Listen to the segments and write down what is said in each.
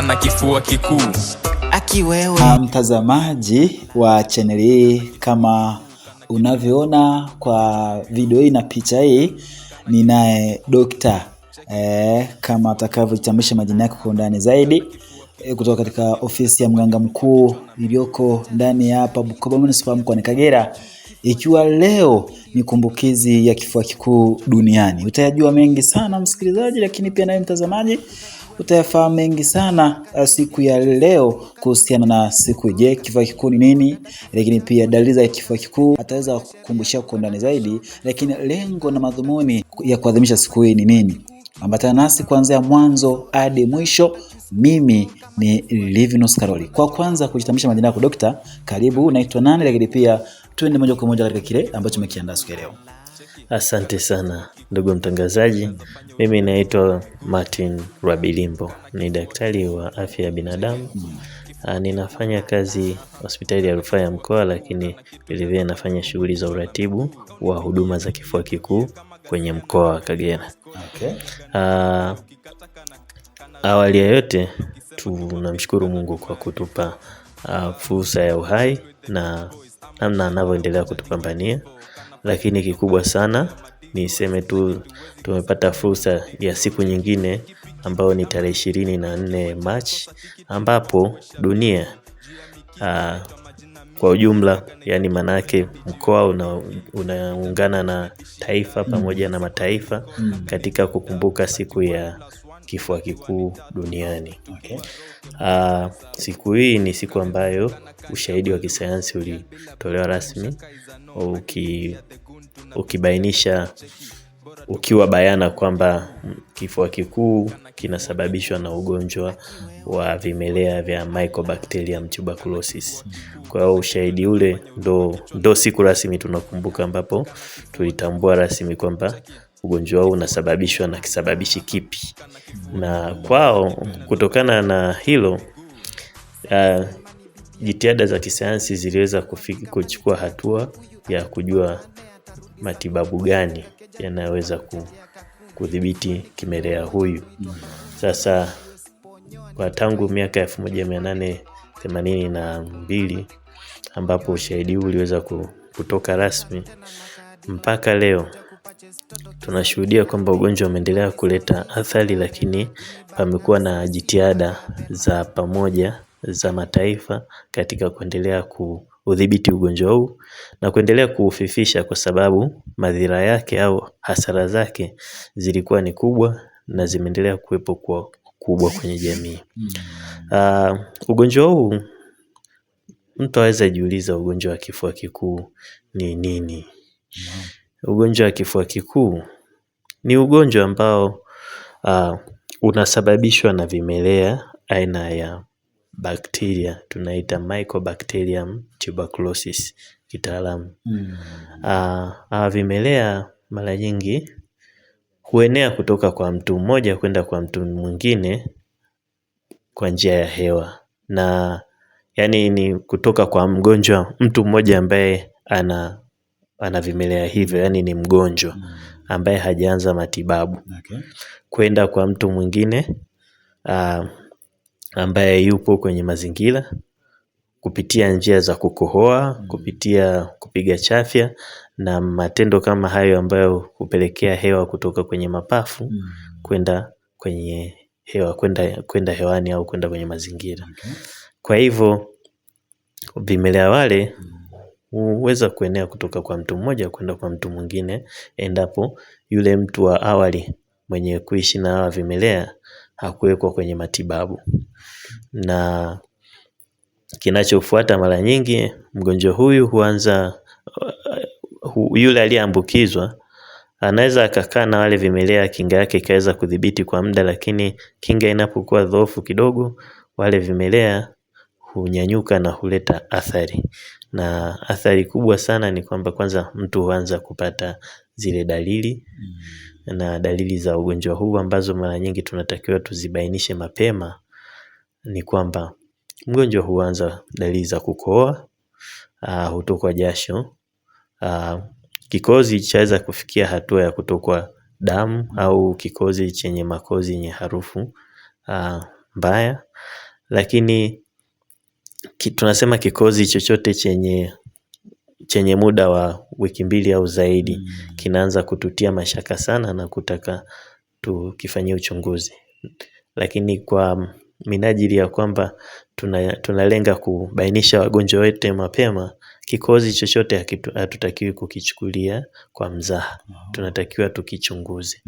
na kifua kikuu. Akiwewe mtazamaji wa channel hii, kama unavyoona kwa video hii na picha hii, ninaye Dr. Kama atakavyojitambulisha majina yake kwa undani zaidi, kutoka katika ofisi ya mganga mkuu iliyoko ndani ya hapa Bukoba Municipal mkoani Kagera, ikiwa leo ni kumbukizi ya kifua kikuu duniani. Utayajua mengi sana msikilizaji, lakini pia nawe mtazamaji utayafahamu mengi sana siku ya leo kuhusiana na siku. Je, kifua kikuu ni nini? Lakini pia dalili za kifua kikuu ataweza kukumbushia kwa undani zaidi, lakini lengo na madhumuni ya kuadhimisha siku hii ni nini? Ambatana nasi kuanzia mwanzo hadi mwisho. Mimi ni Livinus Karoli. Kwa kwanza kujitambulisha majina yako Dr. Karibu, unaitwa nani? Lakini pia tuende moja kwa moja katika kile ambacho tumekiandaa siku ya leo. Asante sana ndugu mtangazaji. Mimi naitwa Martin Rwabilimbo, ni daktari wa afya ya binadamu. Ninafanya kazi hospitali ya rufaa ya mkoa, lakini vilevile nafanya shughuli za uratibu wa huduma za kifua kikuu kwenye mkoa wa Kagera. Okay. Awali ya yote tunamshukuru Mungu kwa kutupa fursa ya uhai na namna anavyoendelea kutupambania. Lakini kikubwa sana niseme tu tumepata fursa ya siku nyingine ambayo ni tarehe 24 Machi, ambapo dunia kwa ujumla, yani manake mkoa unaungana na taifa pamoja na mataifa katika kukumbuka siku ya kifua kikuu duniani. Okay. Siku hii ni siku ambayo ushahidi wa kisayansi ulitolewa rasmi ukibainisha, ukiwa bayana kwamba kifua kikuu kinasababishwa na ugonjwa wa vimelea vya Mycobacterium tuberculosis. Kwa hiyo ushahidi ule ndo siku rasmi tunakumbuka, ambapo tulitambua rasmi kwamba ugonjwa huu unasababishwa na kisababishi kipi. Na kwao, kutokana na hilo, jitihada za kisayansi ziliweza kuchukua hatua ya kujua matibabu gani yanaweza kudhibiti kimelea huyu. Sasa kwa tangu miaka 1882 ambapo ushahidi huu uliweza kutoka rasmi, mpaka leo tunashuhudia kwamba ugonjwa umeendelea kuleta athari, lakini pamekuwa na jitihada za pamoja za mataifa katika kuendelea kudhibiti ugonjwa huu na kuendelea kuufifisha, kwa sababu madhira yake au hasara zake zilikuwa ni kubwa na zimeendelea kuwepo kwa kubwa kwenye jamii. Ugonjwa huu, mtu aweza jiuliza, ugonjwa wa kifua kikuu ni nini? Ugonjwa wa kifua kikuu ni ugonjwa ambao unasababishwa na vimelea aina ya bakteria, tunaita Mycobacterium tuberculosis kitaalamu. Vimelea mara nyingi huenea kutoka kwa mtu mmoja kwenda kwa mtu mwingine kwa njia ya hewa, na yani ni kutoka kwa mgonjwa, mtu mmoja ambaye ana vimelea hivyo, yani ni mgonjwa ambaye hajaanza matibabu, kwenda kwa mtu mwingine ambaye yupo kwenye mazingira, kupitia njia za kukohoa, kupitia kupiga chafya na matendo kama hayo ambayo hupelekea hewa kutoka kwenye mapafu kwenda kwenye hewa, kwenda hewani au kwenda kwenye mazingira. Kwa hivyo vimelea wale huweza kuenea kutoka kwa mtu mmoja kwenda kwa mtu mwingine, endapo yule mtu wa awali mwenye kuishi na hawa vimelea hakuwekwa kwenye matibabu. Na kinachofuata, mara nyingi mgonjwa huyu huanza, yule aliyeambukizwa anaweza akakaa na wale vimelea, kinga yake ikaweza kudhibiti kwa muda, lakini kinga inapokuwa dhaifu kidogo, wale vimelea hunyanyuka na huleta athari. Na athari kubwa sana ni kwamba kwanza mtu huanza kupata zile dalili na dalili za ugonjwa huu ambazo mara nyingi tunatakiwa tuzibainishe mapema. Ni kwamba mgonjwa huanza dalili za kukohoa, hutokwa jasho, kikozi chaweza kufikia hatua ya kutokwa damu, au kikozi chenye makozi yenye harufu mbaya. Lakini tunasema kikozi chochote chenye muda wa wiki 2 au zaidi kinaanza kututia mashaka sana na kutaka tukifanyie uchunguzi. Lakini kwa minajili ya kwamba tunalenga kubainisha wagonjwa wote mapema, kikozi chochote hatutakiwi kukichukulia kwa mzaha. Tunatakiwa tukichunguze.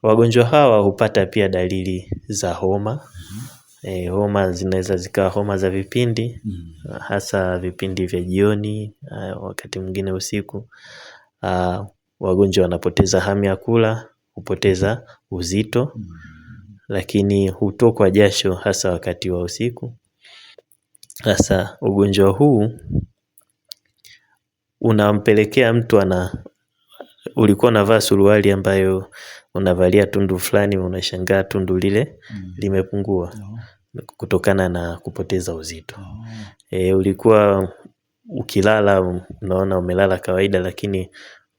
Wagonjwa hawa hupata pia dalili za homa. Homa zinaweza zikawa homa za vipindi, hasa vipindi vya jioni, wakati mwingine usiku. Wagonjwa wanapoteza hamu ya kula, hupoteza uzito, lakini hutokwa jasho hasa wakati wa usiku. Hasa ugonjwa huu unampelekea mtu ulikuwa unavaa suruali ambayo unavalia tundu fulani, unashangaa tundu lile limepungua kutokana na kupoteza uzito. Ulikuwa ukilala unaona umelala kawaida, lakini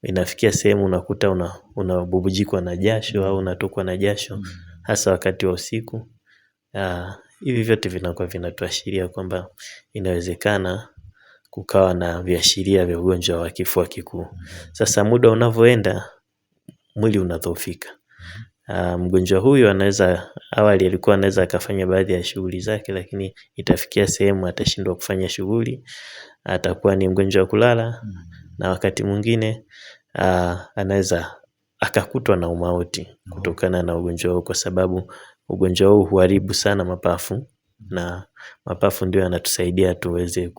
inafikia sehemu unakuta unabubujikwa na jasho au unatokwa na jasho hasa wakati wa usiku. Hivi vyote vinakuwa vinatuashiria kwamba inawezekana kukawa na viashiria vya ugonjwa wa kifua kikuu. Sasa muda unavyoenda, mwili unadhoofika. Mgonjwa huyu awali alikuwa anaweza akafanya baadhi ya shughuli zake, lakini itafikia sehemu atashindwa kufanya shughuli, atakuwa ni mgonjwa wa kulala, na wakati mwingine anaweza akakutwa na umauti kutokana na ugonjwa huu, kwa sababu ugonjwa huu huharibu sana mapafu, na mapafu ndio yanatusaidia tuweze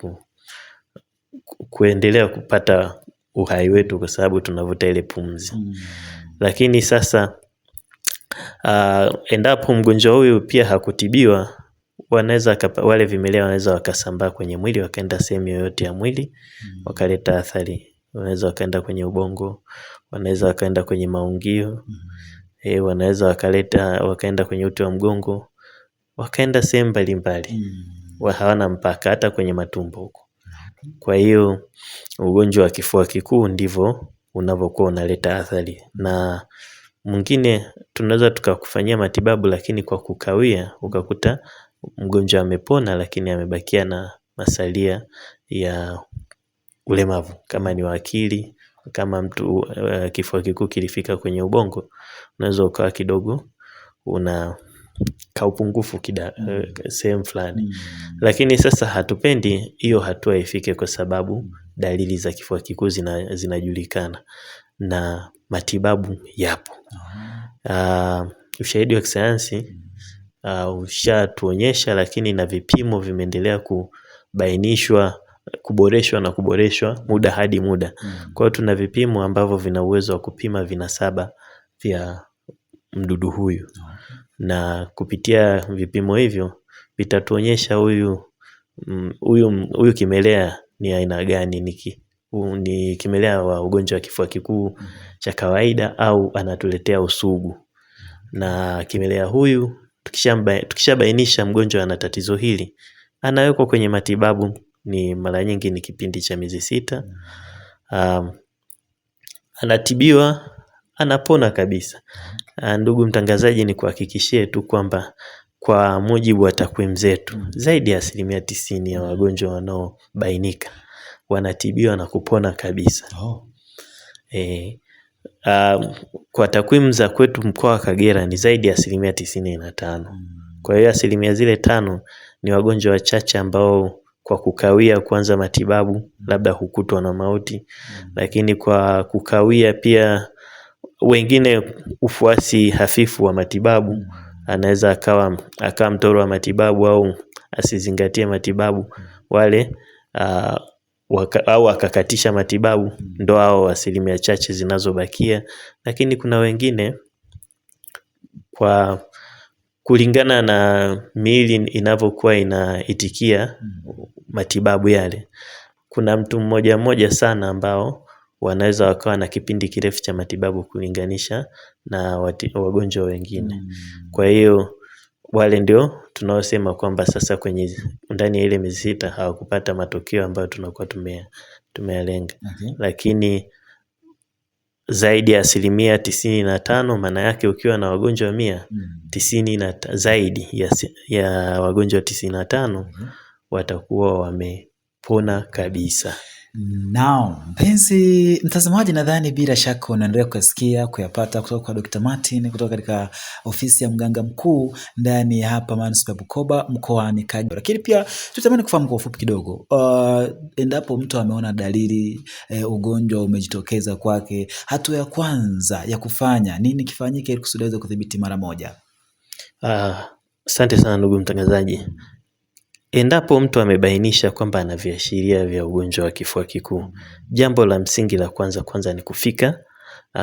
kuendelea kupata uhai wetu, kwa sababu tunavuta ile pumzi. Lakini sasa endapo mgonjwa huyu pia hakutibiwa, wale vimelea wanaweza wakasambaa kwenye mwili, wakaenda sehemu yoyote ya mwili, wakaleta athari. Wanaweza wakaenda kwenye ubongo, wanaweza wakaenda kwenye maungio, wanaweza wakaenda kwenye uti wa mgongo, wakaenda sehemu mbalimbali. Hawana mpaka, hata kwenye matumbo huko. Kwa hiyo ugonjwa wa kifua kikuu ndivyo unavyokuwa unaleta athari. Na mwingine tunaweza tukakufanyia matibabu, lakini kwa kukawia ukakuta mgonjwa amepona, lakini amebakia na masalia ya ulemavu, kama ni wa akili. Kama mtu kifua kikuu kilifika kwenye ubongo, unaweza ukawa kidogo una kaupungufu sehemu fulani. Lakini sasa hatupendi hiyo hatua ifike, kwa sababu dalili za kifua kikuu zinajulikana na matibabu yapo. Ushahidi wa kisayansi ushatuonyesha, lakini na vipimo vimeendelea kuboreshwa muda hadi muda. Kwa hiyo tuna vipimo ambavyo vina uwezo wa kupima vinasaba vya mdudu huyu, na kupitia vipimo hivyo vitatuonyesha huyu kimelea ni aina gani, ni kimelea wa ugonjwa wa kifua kikuu cha kawaida au anatuletea usugu. Na kimelea huyu tukishabainisha mgonjwa ana tatizo hili, anawekwa kwenye matibabu. Ni mara nyingi ni kipindi cha miezi 6. Anatibiwa, anapona kabisa. Ndugu mtangazaji, ni kuhakikishie tu kwamba kwa mujibu wa takwimu zetu, zaidi ya 90% ya wagonjwa wanaobainika wanatibiwa na kupona kabisa. Kwa takwimu za kwetu mkoa wa Kagera ni zaidi ya 95%. Kwa hiyo asilimia zile 5 ni wagonjwa wachache ambao kwa kukawia kuanza matibabu labda hukutwa na mauti. Lakini kwa kukawia pia wengine ufuasi hafifu wa matibabu, anaweza akawa mtoro wa matibabu au asizingatie matibabu, wale au akakatisha matibabu, ndo hao asilimia chache zinazobakia. Lakini kuna wengine kwa kulingana na miili inavyokuwa inaitikia matibabu yale, kuna mtu mmoja sana ambao wanaweza wakawa na kipindi kirefu cha matibabu kulinganisha na wagonjwa wengine. Kwa hiyo wale ndio tunaosema kwamba sasa kwenye ndani ya ile miezi 6 hawakupata matokeo ambayo tunakuwa tumeyalenga. Lakini zaidi ya 95%, maana yake ukiwa na wagonjwa 100, zaidi ya wagonjwa 95 watakuwa wamepona kabisa. Now, mpenzi mtazamaji, nadhani bila shaka unaendelea kusikia kuyapata kutoka kwa Dr. Martin kutoka katika ofisi ya mganga mkuu ndani ya hapa Manispaa ya Bukoba mkoani Kagera. Lakini pia tutamani kufahamu kwa ufupi kidogo, endapo mtu ameona dalili ugonjwa umejitokeza kwake, hatua ya kwanza ya kufanya nini kifanyike ili kusudi aweze kudhibiti mara moja? Asante sana ndugu mtangazaji. Endapo mtu amebainisha kwamba ana viashiria vya ugonjwa wa kifua kikuu, jambo la msingi la kwanza ni kufika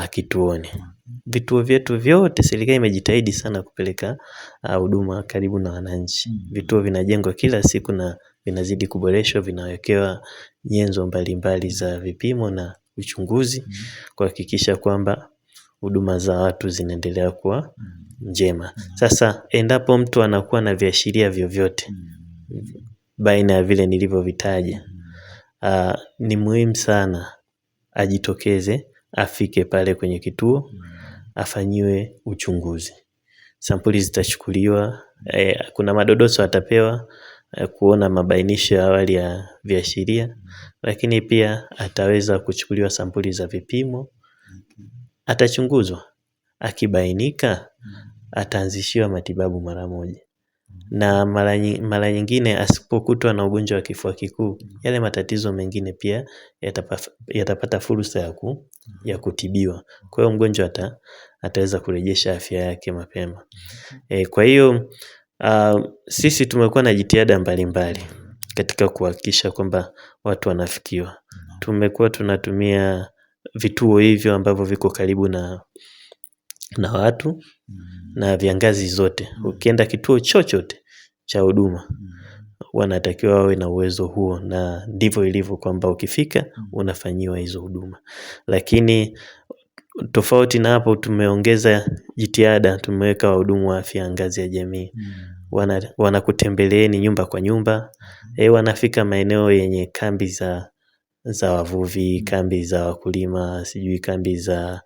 kituoni. Vituo vyetu vyote serikali imejitahidi sana kupeleka huduma karibu na wananchi. Vituo vinajengwa kila siku na vinazidi kuboreshwa, vinawekewa nyenzo mbalimbali za vipimo na uchunguzi kuhakikisha kwamba huduma za watu zinaendelea kuwa njema. Sasa endapo mtu anakuwa na viashiria vyovyote baina ya vile nilivyovitaja, ni muhimu sana ajitokeze, afike pale kwenye kituo, afanyiwe uchunguzi. Sampuli zitachukuliwa, kuna madodoso atapewa kuona mabainisho ya awali ya viashiria, lakini pia ataweza kuchukuliwa sampuli za vipimo, atachunguzwa. Akibainika, ataanzishiwa matibabu mara moja. Na mara nyingine asipokutwa na ugonjwa wa kifua kikuu, yale matatizo mengine pia yatapata fursa ya kutibiwa. Kwa hiyo mgonjwa ataweza kurejesha afya yake mapema. Kwa hiyo sisi tumekuwa na jitihada mbalimbali katika kuhakikisha kwamba watu wanafikiwa. Tumekuwa tunatumia vituo hivyo ambavyo viko karibu na watu na vya ngazi zote. Ukienda kituo chochote cha huduma, wanatakiwa wawe na uwezo huo, na ndivyo ilivyo kwamba ukifika unafanyiwa hizo huduma. Lakini tofauti na hapo, tumeongeza jitihada, tumeweka wahudumu wa afya ngazi ya jamii. Wanakutembeleeni nyumba kwa nyumba, wanafika maeneo yenye kambi za wavuvi, kambi za wakulima, kambi za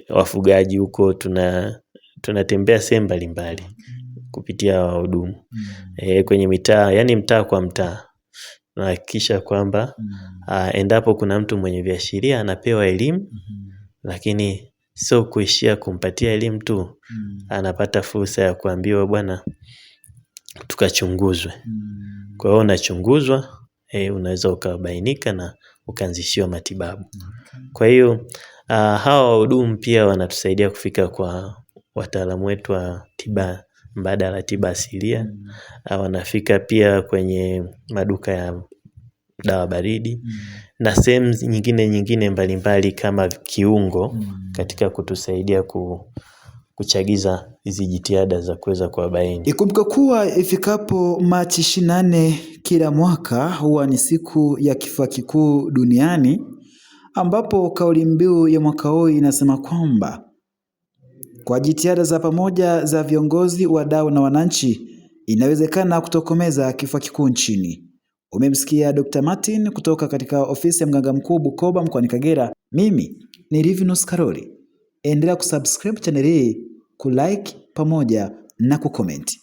wafugaji. Huko tunatembea sehemu mbalimbali kupitia wahudumu kwenye mitaa, yani mtaa kwa mtaa. Tunahakikisha kwamba endapo kuna mtu mwenye viashiria anapewa elimu, lakini sio kuishia kumpatia elimu tu, anapata fursa ya kuambiwa bwana, tukachunguzwe. Kwa hiyo unachunguzwa, unaweza ukabainika na ukaanzishiwa matibabu. Kwa hiyo hawa wahudumu pia wanatusaidia kufika kwa wataalamu wetu wa tiba mbadala, tiba asilia. Wanafika pia kwenye maduka ya dawa baridi na sehemu nyingine mbalimbali kama kiungo, katika kutusaidia kuchagiza hizi jitihada za kuweza kuwabaini. Ikumbuka kuwa ifikapo Machi 24 kila mwaka huwa ni siku ya kifua kikuu duniani, ambapo kauli mbiu ya mwaka huu inasema kwamba kwa jitihada za pamoja za viongozi, wadau na wananchi, inawezekana kutokomeza kifua kikuu nchini. Umemsikia Dr. Martin kutoka katika ofisi ya mganga mkuu Bukoba mkoani Kagera. Mimi ni Livinus Karoli. Endelea kusubscribe channel hii, kulike pamoja na kucomment.